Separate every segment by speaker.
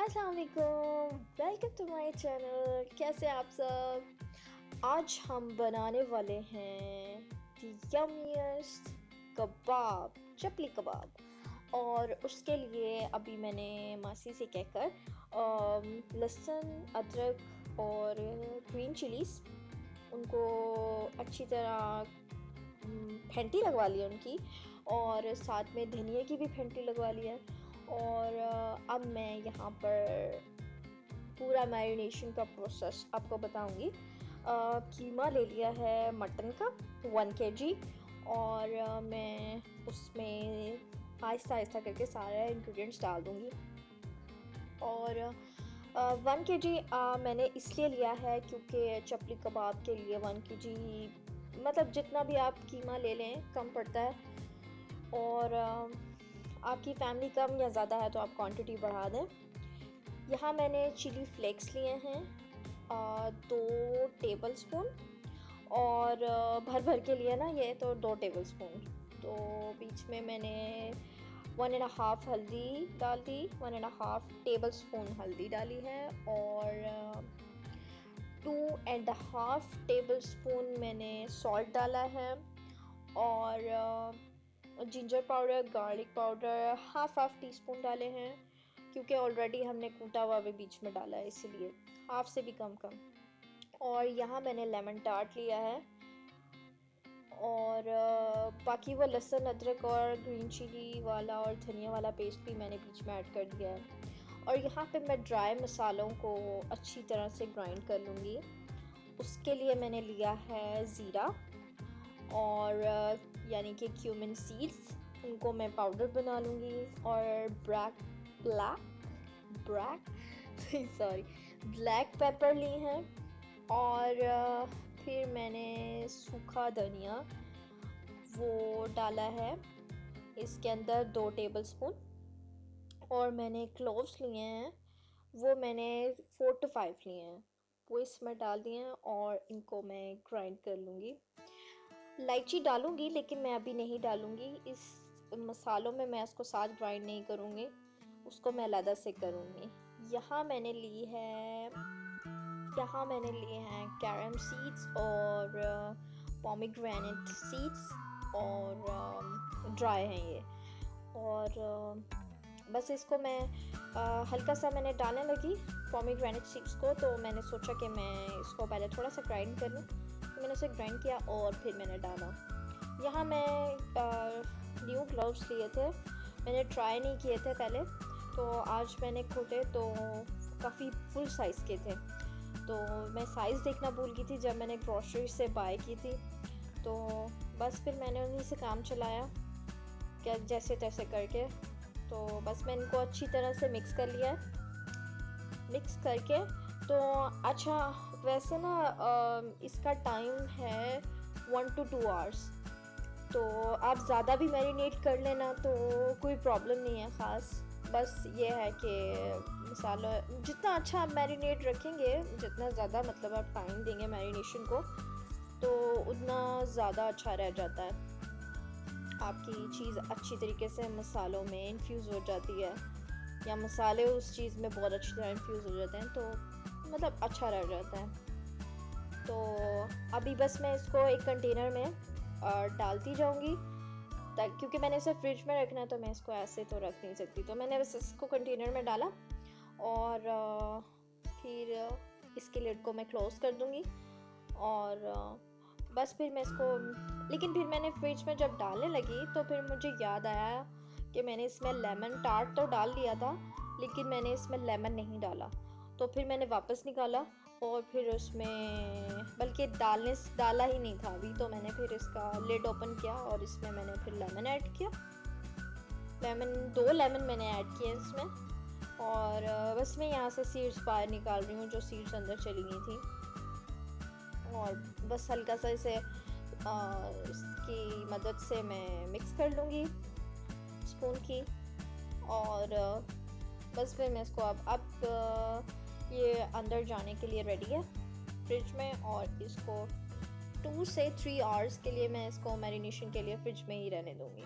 Speaker 1: अस्सलाम वालेकुम, welcome to my channel. कैसे आप सब? आज हम बनाने वाले हैं द यम्मीएस्ट कबाब, चपली कबाब। और उसके लिए अभी मैंने मासी से कहकर लहसुन, अदरक और ग्रीन चिलीज़ उनको अच्छी तरह फेंटी लगवा ली उनकी, और साथ में धनिया की भी फेंटी लगवा ली है। और अब मैं यहाँ पर पूरा मैरिनेशन का प्रोसेस आपको बताऊंगी। कीमा ले लिया है मटन का 1 केजी, और मैं उसमें आहिस्ता आहिस्ता करके सारे इंग्रेडिएंट्स डाल दूंगी। और 1 केजी मैंने इसलिए लिया है क्योंकि चपली कबाब के लिए 1 केजी मतलब जितना भी आप कीमा ले लें कम पड़ता है। और आपकी फैमिली कम या ज़्यादा है तो आप क्वांटिटी बढ़ा दें। यहाँ मैंने चिली फ्लेक्स लिए हैं 2 टेबल स्पून, और भर भर के लिए ना ये तो 2 टेबल स्पून। तो बीच में मैंने 1.5 हल्दी डाल दी, 1.5 टेबल स्पून हल्दी डाली है, और 2.5 टेबल स्पून मैंने सॉल्ट डाला है, और ginger powder, garlic powder half tea spoon डाले हैं क्योंकि ऑलरेडी हमने कूटा हुआ भी बीच में डाला है, इसीलिए हाफ से भी कम। और यहाँ मैंने लेमन टार्ट लिया है, और बाकी वो लहसुन, अदरक और ग्रीन चिली वाला और धनिया वाला पेस्ट भी मैंने बीच में ऐड कर दिया है। और यहाँ पे मैं ड्राई मसालों को अच्छी तरह से ग्राइंड कर लूँगी। उसके लिए मैंने लिया है ज़ीरा और यानी कि क्यूमिन सीड्स, उनको मैं पाउडर बना लूँगी। और ब्लैक पेपर ली हैं, और फिर मैंने सूखा धनिया वो डाला है इसके अंदर 2 टेबल स्पून। और मैंने क्लोव्स लिए हैं, वो मैंने 4 to 5 लिए हैं, वो इसमें डाल दिए हैं और इनको मैं ग्राइंड कर लूँगी। इलायची डालूँगी लेकिन मैं अभी नहीं डालूँगी, इस मसालों में मैं इसको साथ ग्राइंड नहीं करूँगी, उसको मैं अलग से करूँगी। यहाँ मैंने लिए हैं कैरम सीड्स और पोमीग्रेनेट सीड्स, और ड्राई हैं ये। और बस इसको मैं हल्का सा मैंने डालने लगी पोमीग्रेनेट सीड्स को, तो मैंने सोचा कि मैं इसको पहले थोड़ा सा ग्राइंड कर लूँ, तो मैंने उसे ग्राइंड किया और फिर मैंने डाला। यहाँ मैं न्यू ग्लव्स लिए थे, मैंने ट्राई नहीं किए थे पहले, तो आज मैंने खोटे तो काफ़ी फुल साइज़ के थे, तो मैं साइज़ देखना भूल गई थी जब मैंने ग्रॉसरी से बाय की थी। तो बस फिर मैंने उन्हीं से काम चलाया क्या जैसे तैसे करके। तो बस मैं इनको अच्छी तरह से मिक्स कर लिया है। मिक्स करके तो अच्छा, वैसे ना इसका टाइम है 1 to 2 आवर्स, तो आप ज़्यादा भी मैरिनेट कर लेना तो कोई प्रॉब्लम नहीं है ख़ास। बस ये है कि मसाला जितना अच्छा आप मैरिनेट रखेंगे, जितना ज़्यादा मतलब आप टाइम देंगे मैरिनेशन को, तो उतना ज़्यादा अच्छा रह जाता है। आपकी चीज़ अच्छी तरीके से मसालों में इन्फ्यूज़ हो जाती है, या मसाले उस चीज़ में बहुत अच्छी तरह इन्फ्यूज़ हो जाते हैं, तो मतलब अच्छा रह जाता है। तो अभी बस मैं इसको एक कंटेनर में डालती जाऊंगी, क्योंकि मैंने इसे फ्रिज में रखना है तो मैं इसको ऐसे तो रख नहीं सकती, तो मैंने बस इसको कंटेनर में डाला, और फिर इसके लिड को मैं क्लोज़ कर दूंगी। और बस फिर मैं इसको, लेकिन फिर मैंने फ्रिज में जब डालने लगी तो फिर मुझे याद आया कि मैंने इसमें लेमन टार्ट तो डाल दिया था, लेकिन मैंने इसमें लेमन नहीं डाला। तो फिर मैंने वापस निकाला और फिर उसमें, बल्कि डाला ही नहीं था अभी, तो मैंने फिर इसका लिड ओपन किया और इसमें मैंने फिर लेमन ऐड किया। 2 लेमन मैंने ऐड किए इसमें, और बस मैं यहाँ से सीड्स बाहर निकाल रही हूँ जो सीड्स अंदर चली गई थी। और बस हल्का सा इसे इसकी मदद से मैं मिक्स कर लूँगी स्पून की, और बस फिर मैं इसको अब ये अंदर जाने के लिए रेडी है फ्रिज में, और इसको 2 से 3 आवर्स के लिए मैं इसको मैरिनेशन के लिए फ्रिज में ही रहने दूँगी।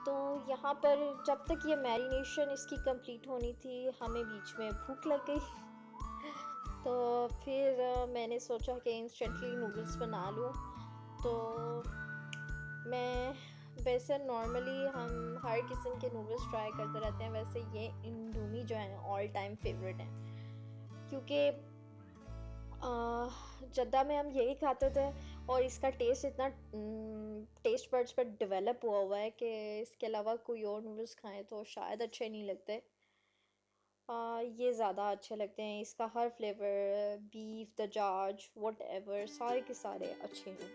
Speaker 1: तो यहाँ पर जब तक ये मैरिनेशन इसकी कंप्लीट होनी थी, हमें बीच में भूख लग गई। तो फिर मैंने सोचा कि इंस्टेंटली नूडल्स बना लूँ। तो मैं वैसे नॉर्मली हम हर किस्म के नूडल्स ट्राई करते रहते हैं, वैसे ये इंडोमी जो है ऑल टाइम फेवरेट हैं, क्योंकि जद्दा में हम यही खाते थे और इसका टेस्ट इतना टेस्ट बड्स पर डेवलप हुआ है कि इसके अलावा कोई और नूडल्स खाएं तो शायद अच्छे नहीं लगते। ये ज़्यादा अच्छे लगते हैं, इसका हर फ्लेवर, बीफ, दजाज, वट एवर, सारे के सारे अच्छे हैं।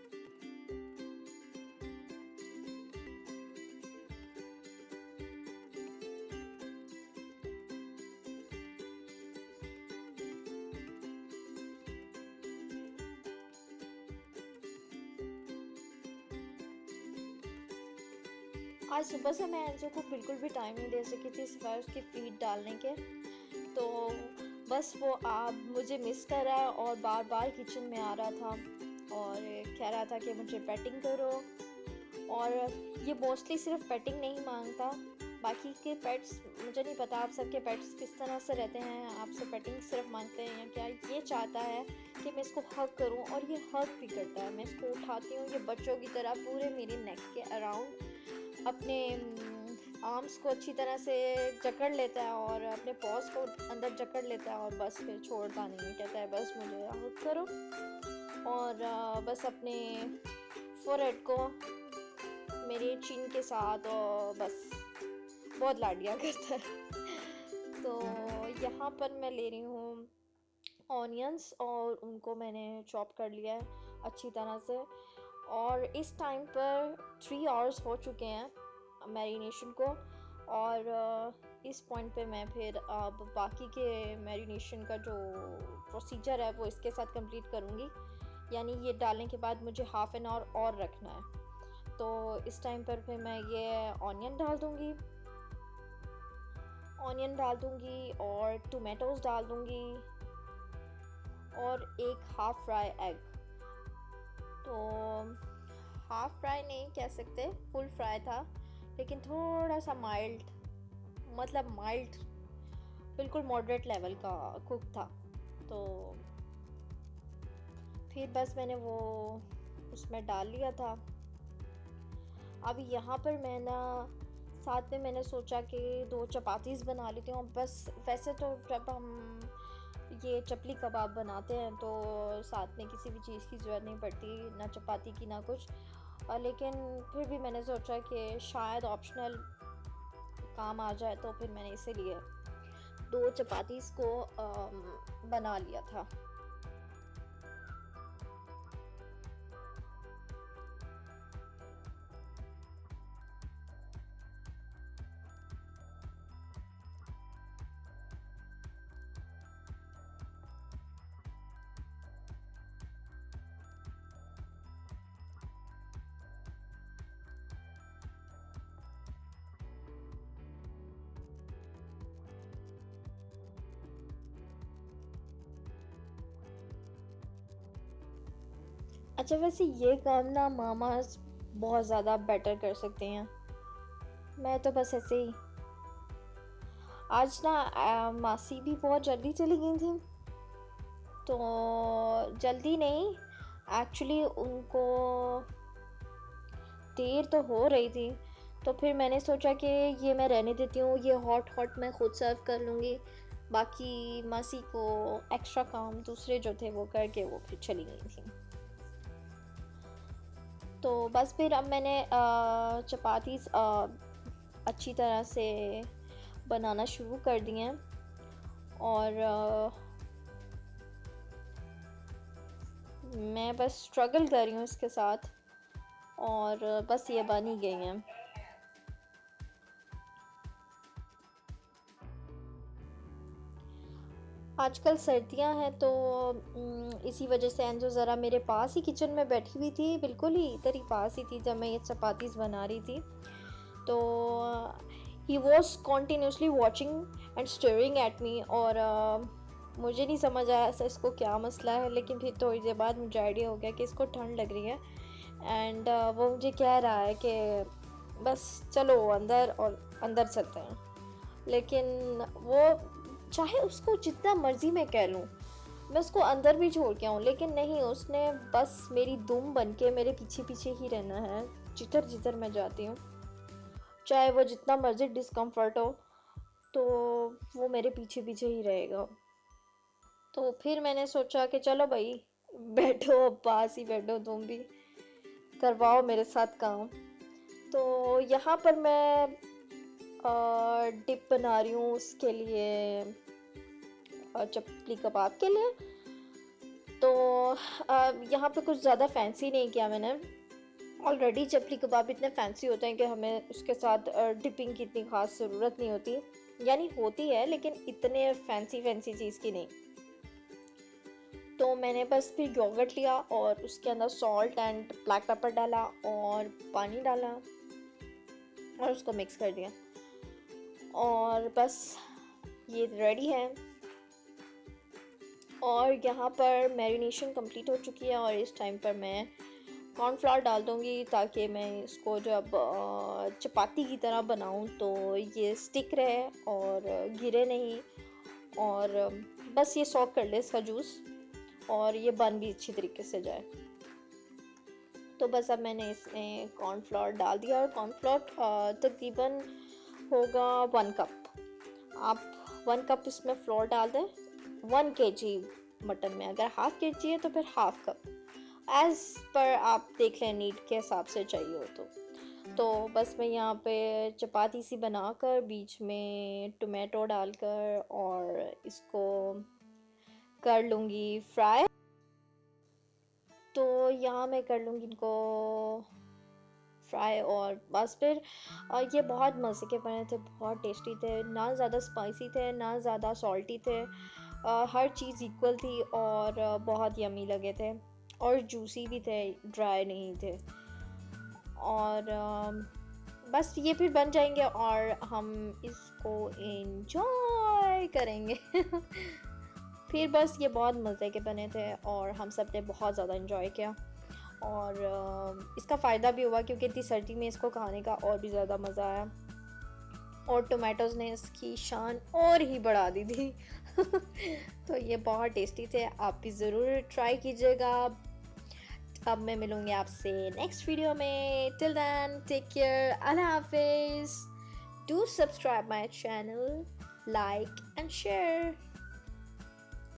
Speaker 1: आज सुबह से मैं एंजो को बिल्कुल भी टाइम नहीं दे सकी थी सिवाय उसकी फीड डालने के। तो बस वो आप मुझे मिस कर रहा है और बार बार किचन में आ रहा था और कह रहा था कि मुझे पेटिंग करो। और ये मोस्टली सिर्फ पेटिंग नहीं मांगता, बाकी के पेट्स मुझे नहीं पता आप सबके पेट्स किस तरह से रहते हैं, आपसे पेटिंग सिर्फ मांगते हैं या क्या। ये चाहता है कि मैं इसको हग करूं और ये हग भी करता है। मैं इसको उठाती हूँ, ये बच्चों की तरह पूरे मेरे नेक के अराउंड अपने आर्म्स को अच्छी तरह से जकड़ लेता है और अपने पॉज को अंदर जकड़ लेता है और बस फिर छोड़ता नहीं, कहता है बस मुझे हग करो। और बस अपने फोरहेड को मेरे चिन के साथ और बस बहुत लाडिया करता है। तो यहाँ पर मैं ले रही हूँ ऑनियंस और उनको मैंने चॉप कर लिया है अच्छी तरह से। और इस टाइम पर 3 आवर्स हो चुके हैं मैरिनेशन को, और इस पॉइंट पे मैं फिर अब बाकी के मैरिनेशन का जो प्रोसीजर है वो इसके साथ कंप्लीट करूँगी। यानी ये डालने के बाद मुझे हाफ़ एन आवर और रखना है। तो इस टाइम पर फिर मैं ये ऑनियन डाल दूँगी और टोमेटोज़ डाल दूँगी और एक हाफ़ फ्राई एग। तो हाफ़ फ्राई नहीं कह सकते, फुल फ्राई था, लेकिन थोड़ा सा माइल्ड, मतलब माइल्ड बिल्कुल मॉडरेट लेवल का कुक था। तो फिर बस मैंने वो उसमें डाल लिया था। अब यहाँ पर मैं ना साथ में मैंने सोचा कि 2 चपातीस बना लेती हूँ। बस वैसे तो जब हम ये चपली कबाब बनाते हैं तो साथ में किसी भी चीज़ की ज़रूरत नहीं पड़ती, ना चपाती की ना कुछ, लेकिन फिर भी मैंने सोचा कि शायद ऑप्शनल काम आ जाए, तो फिर मैंने इसीलिए 2 चपातीस को बना लिया था। अच्छा, वैसे ये काम ना मामा बहुत ज़्यादा बेटर कर सकते हैं। मैं तो बस ऐसे ही आज ना मासी भी बहुत जल्दी चली गई थी। तो जल्दी नहीं, एक्चुअली उनको देर तो हो रही थी, तो फिर मैंने सोचा कि ये मैं रहने देती हूँ, ये हॉट हॉट मैं खुद सर्व कर लूँगी। बाकी मासी को एक्स्ट्रा काम दूसरे जो थे वो करके वो फिर चली गई थी। तो बस फिर अब मैंने चपातीस अच्छी तरह से बनाना शुरू कर दिए हैं और मैं बस स्ट्रगल कर रही हूँ इसके साथ और बस ये बन ही गई हैं। आजकल सर्दियां हैं तो इसी वजह से एंजो ज़रा मेरे पास ही किचन में बैठी हुई थी, बिल्कुल ही इधर ही पास ही थी जब मैं ये चपातीस बना रही थी। तो he was continuously watching and staring at me, और मुझे नहीं समझ आया इसको क्या मसला है, लेकिन फिर थोड़ी देर बाद मुझे आइडिया हो गया कि इसको ठंड लग रही है। एंड वो मुझे कह रहा है कि बस चलो अंदर, और अंदर चलते हैं। लेकिन वो, चाहे उसको जितना मर्जी मैं कह लूँ, मैं उसको अंदर भी छोड़ के आऊँ, लेकिन नहीं, उसने बस मेरी दुम बन के मेरे पीछे पीछे ही रहना है जिधर जिधर मैं जाती हूँ। चाहे वो जितना मर्जी डिस्कम्फर्ट हो, तो वो मेरे पीछे पीछे ही रहेगा। तो फिर मैंने सोचा कि चलो भाई, बैठो, अब पास ही बैठो, तुम भी करवाओ मेरे साथ काम। तो यहाँ पर मैं डिप बना रही हूँ उसके लिए, चपली कबाब के लिए। तो यहाँ पे कुछ ज़्यादा फैंसी नहीं किया मैंने। ऑलरेडी चपली कबाब इतने फैंसी होते हैं कि हमें उसके साथ डिपिंग की इतनी ख़ास ज़रूरत नहीं होती, यानी होती है लेकिन इतने फैंसी फैंसी चीज़ की नहीं। तो मैंने बस फिर योगर्ट लिया और उसके अंदर सॉल्ट एंड ब्लैक पेपर डाला और पानी डाला और उसको मिक्स कर दिया, और बस ये रेडी है। और यहाँ पर मैरिनेशन कंप्लीट हो चुकी है, और इस टाइम पर मैं कॉर्नफ्लावर डाल दूँगी ताकि मैं इसको जब चपाती की तरह बनाऊँ तो ये स्टिक रहे और गिरे नहीं, और बस ये सॉक कर ले इसका जूस, और ये बन भी अच्छी तरीके से जाए। तो बस अब मैंने इसमें कॉर्नफ्लावर डाल दिया, और कॉर्नफ्लावर तकरीबन होगा 1 कप। आप 1 कप इसमें फ्लोर डाल दें 1 kg मटन में। अगर हाफ kg है तो फिर हाफ कप, एज़ पर आप देख लें नीड के हिसाब से चाहिए हो तो बस मैं यहाँ पे चपाती सी बनाकर बीच में टोमेटो डालकर और इसको कर लूँगी फ्राई। तो यहाँ मैं कर लूँगी इनको फ्राई, और बस फिर ये बहुत मज़े के बने थे, बहुत टेस्टी थे, ना ज़्यादा स्पाइसी थे ना ज़्यादा सॉल्टी थे, हर चीज़ इक्वल थी, और बहुत यमी लगे थे, और जूसी भी थे, ड्राई नहीं थे। और बस ये फिर बन जाएंगे और हम इसको एंजॉय करेंगे। फिर बस ये बहुत मज़े के बने थे और हम सब ने बहुत ज़्यादा एंजॉय किया, और इसका फ़ायदा भी हुआ क्योंकि इतनी सर्दी में इसको खाने का और भी ज़्यादा मज़ा आया, और टोमेटोज़ ने इसकी शान और ही बढ़ा दी थी। तो ये बहुत टेस्टी थे, आप भी ज़रूर ट्राई कीजिएगा। अब मैं मिलूँगी आपसे नेक्स्ट वीडियो में। टिल देन टेक केयर, अल्लाह हाफिज़। Do subscribe my channel, like and share.